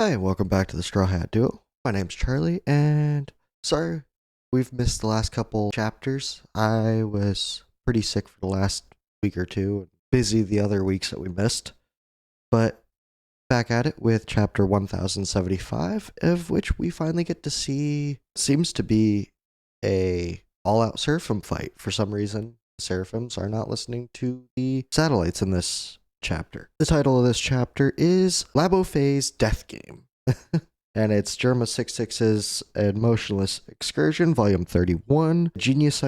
Hi, and welcome back to the Straw Hat Duo. My name's Charlie, and sorry we've missed the last couple chapters. I was pretty sick for the last week or two, busy the other weeks that we missed, but back at it with chapter 1075, of which we finally get to see seems to be a all-out Seraphim fight. For some reason, the Seraphims are not listening to the satellites in this chapter. The title of this chapter is Labo Phase Death Game. And it's Germa 66's Emotionless Excursion, Volume 31. Genius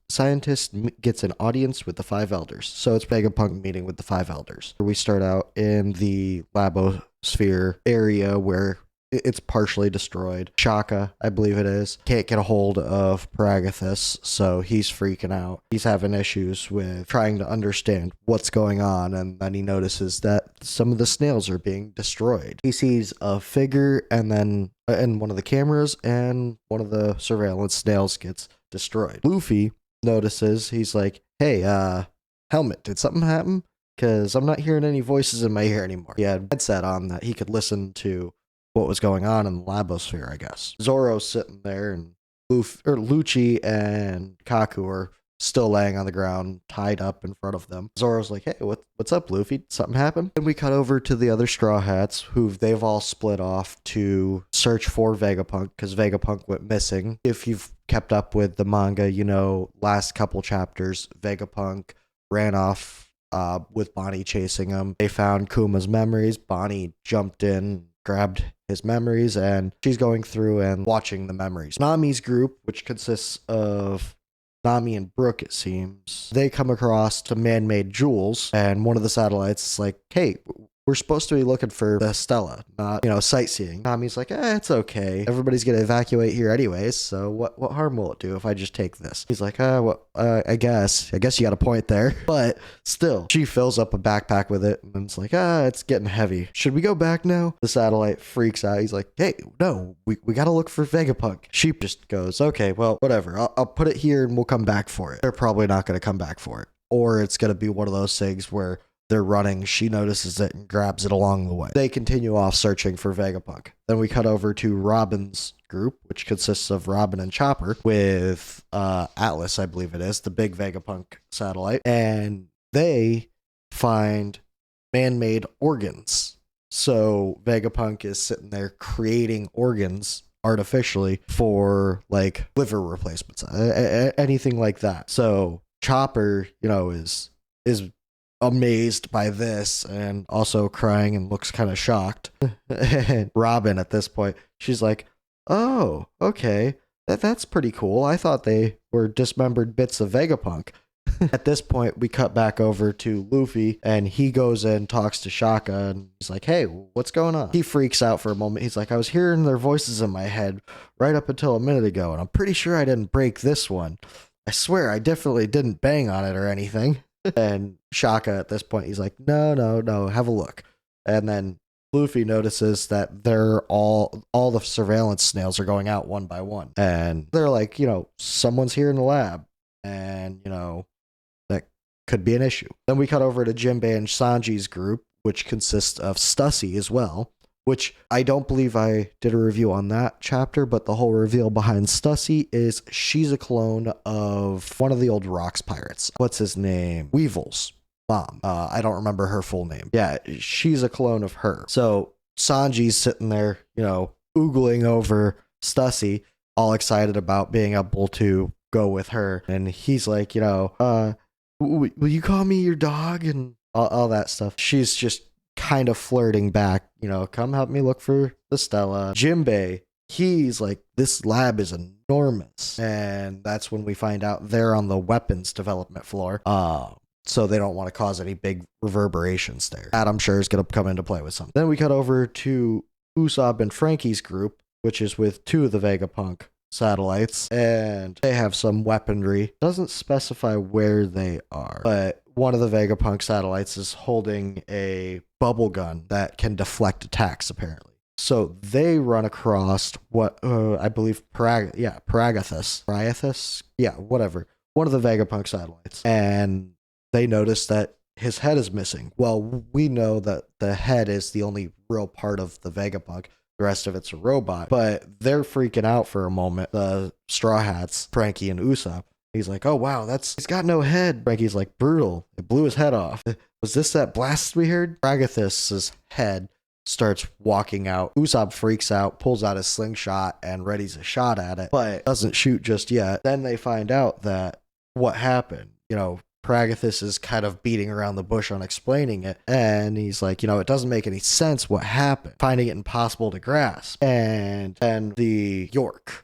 Scientist gets an audience with the Five Elders. So it's Vega Punk meeting with the Five Elders. We start out in the Labosphere area where it's partially destroyed. Shaka, I believe it is, can't get a hold of Paragathus, so he's freaking out. He's having issues with trying to understand what's going on, and then he notices that some of the snails are being destroyed. He sees a figure and then in one of the cameras, and one of the surveillance snails gets destroyed. Luffy notices, he's like, hey, Helmet, did something happen? Because I'm not hearing any voices in my ear anymore. He had a headset on that he could listen to what was going on in the Labosphere, I guess. Zoro's sitting there, and Lucci and Kaku are still laying on the ground, tied up in front of them. Zoro's like, hey, what's up, Luffy? Something happened? And we cut over to the other Straw Hats, who they've all split off to search for Vegapunk, because Vegapunk went missing. If you've kept up with the manga, you know, last couple chapters, Vegapunk ran off with Bonnie chasing him. They found Kuma's memories. Bonnie jumped in, grabbed his memories, and she's going through and watching the memories. Nami's group, which consists of Nami and Brook, it seems, they come across to man-made jewels, and one of the satellites is like, hey, we're supposed to be looking for the Stella, not, sightseeing. Nami's like, it's okay. Everybody's gonna evacuate here anyways, so what harm will it do if I just take this? He's like, I guess you got a point there. But still, she fills up a backpack with it, and it's like, it's getting heavy. Should we go back now? The satellite freaks out. He's like, hey, no, we gotta look for Vegapunk. She just goes, okay, well, whatever. I'll put it here and we'll come back for it. They're probably not gonna come back for it. Or it's gonna be one of those things where they're running, she notices it and grabs it along the way. They continue off searching for Vegapunk. Then we cut over to Robin's group, which consists of Robin and Chopper, with Atlas, I believe it is, the big Vegapunk satellite. And they find man-made organs. So Vegapunk is sitting there creating organs artificially for, like, liver replacements, anything like that. So Chopper, is amazed by this and also crying and looks kind of shocked. And Robin, at this point, she's like, oh, okay, that's pretty cool. I thought they were dismembered bits of Vegapunk. At this point, we cut back over to Luffy, and he goes in, talks to Shaka, and he's like, hey, what's going on? He freaks out for a moment. He's like, I was hearing their voices in my head right up until a minute ago, and I'm pretty sure I didn't break this one. I swear I definitely didn't bang on it or anything. And Shaka, at this point, he's like, no, have a look. And then Luffy notices that they're all the surveillance snails are going out one by one. And they're like, someone's here in the lab. And, that could be an issue. Then we cut over to Jinbei and Sanji's group, which consists of Stussy as well, which I don't believe I did a review on that chapter, but the whole reveal behind Stussy is she's a clone of one of the old Rocks pirates. What's his name? Weevil's mom. I don't remember her full name. Yeah, she's a clone of her. So Sanji's sitting there, oogling over Stussy, all excited about being able to go with her. And he's like, will you call me your dog? And all that stuff. She's just kind of flirting back, come help me look for the Stella. Jinbei, he's like, this lab is enormous. And that's when we find out they're on the weapons development floor. So they don't want to cause any big reverberations there. That, I'm sure, is going to come into play with something. Then we cut over to Usopp and Frankie's group, which is with two of the Vegapunk satellites, and they have some weaponry. Doesn't specify where they are, but one of the Vegapunk satellites is holding a bubble gun that can deflect attacks, apparently. So they run across what I believe Paragathus, yeah, whatever, one of the Vegapunk satellites, and they notice that his head is missing. Well, we know that the head is the only real part of the Vega Punk. The rest of it's a robot. But they're freaking out for a moment. The Straw Hats, Frankie and Usopp. He's like, oh, wow, he's got no head. Frankie's like, brutal. It blew his head off. Was this that blast we heard? Praguthus' head starts walking out. Usopp freaks out, pulls out his slingshot, and readies a shot at it, but doesn't shoot just yet. Then they find out that what happened. Praguthus is kind of beating around the bush on explaining it, and he's like, it doesn't make any sense what happened, finding it impossible to grasp. And then the York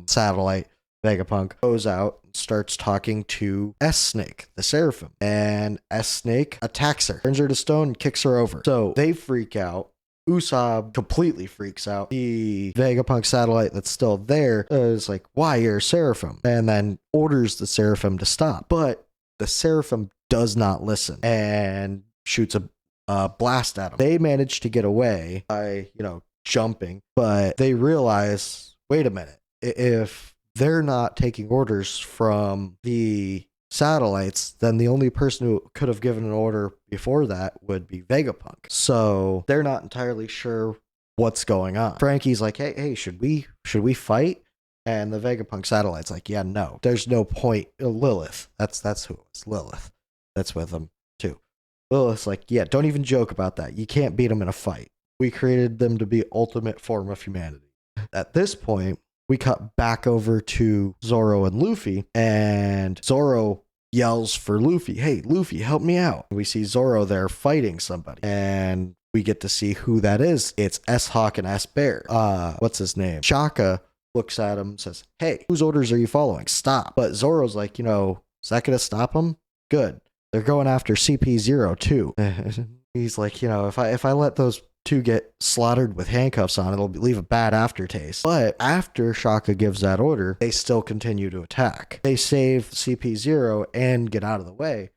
satellite Vegapunk goes out and starts talking to S-Snake, the Seraphim, and S-Snake attacks her, turns her to stone, and kicks her over. So they freak out. Usopp completely freaks out. The Vegapunk satellite that's still there is like, why, you're a Seraphim? And then orders the Seraphim to stop. But the Seraphim does not listen and shoots a blast at him. They manage to get away by, jumping, but they realize, wait a minute, if they're not taking orders from the satellites, then the only person who could have given an order before that would be Vegapunk. So they're not entirely sure what's going on. Frankie's like, hey, should we fight? And the Vegapunk satellite's like, yeah, no, there's no point. Lilith, that's who it was. Lilith, that's with them too. Lilith's like, yeah, don't even joke about that. You can't beat them in a fight. We created them to be ultimate form of humanity. At this point, we cut back over to Zoro and Luffy, and Zoro yells for Luffy, hey, Luffy, help me out. We see Zoro there fighting somebody, and we get to see who that is. It's S-Hawk and S-Bear. What's his name? Shaka looks at him and says, hey, whose orders are you following? Stop. But Zoro's like, is that going to stop him? Good. They're going after CP0 too. He's like, if I let those two get slaughtered with handcuffs on, it'll leave a bad aftertaste. But after Shaka gives that order, they still continue to attack. They save CP0 and get out of the way,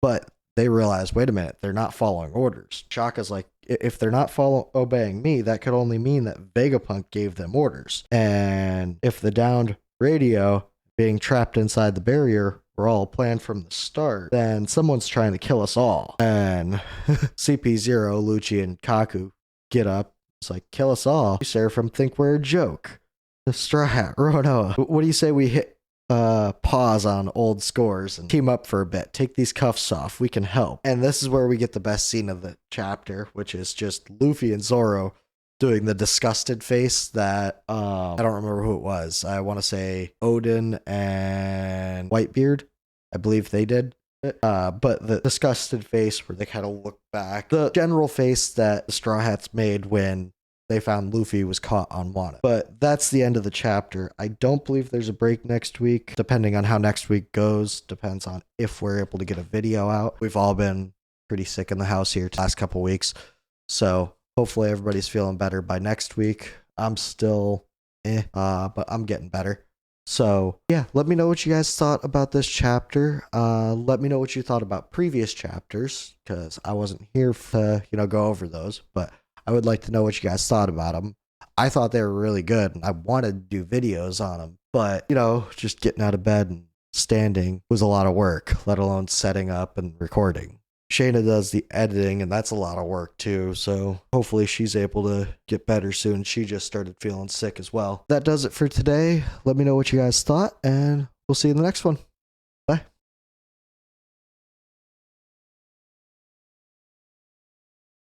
but they realize, wait a minute, they're not following orders. Shaka's like, if they're not obeying me, that could only mean that Vegapunk gave them orders. And if the downed radio being trapped inside the barrier were all planned from the start, then someone's trying to kill us all. And CP0, Lucci, and Kaku get up. It's like, kill us all. You Seraphim think we're a joke. The Straw Hat, Ronoa, what do you say we hit pause on old scores and team up for a bit? Take these cuffs off. We can help. And this is where we get the best scene of the chapter, which is just Luffy and Zoro doing the disgusted face that I don't remember who it was. I want to say Odin and Whitebeard. I believe they did it. But the disgusted face where they kind of look back. The general face that the Straw Hats made when they found Luffy was caught unwanted. But that's the end of the chapter. I don't believe there's a break next week. Depending on how next week goes, depends on if we're able to get a video out. We've all been pretty sick in the house here the last couple weeks. So hopefully everybody's feeling better by next week. I'm still but I'm getting better. So yeah, let me know what you guys thought about this chapter. Let me know what you thought about previous chapters, because I wasn't here to, go over those, but I would like to know what you guys thought about them. I thought they were really good, and I wanted to do videos on them, but, just getting out of bed and standing was a lot of work, let alone setting up and recording. Shayna does the editing, and that's a lot of work too, so hopefully she's able to get better soon. She just started feeling sick as well. That does it for today. Let me know what you guys thought, and we'll see you in the next one.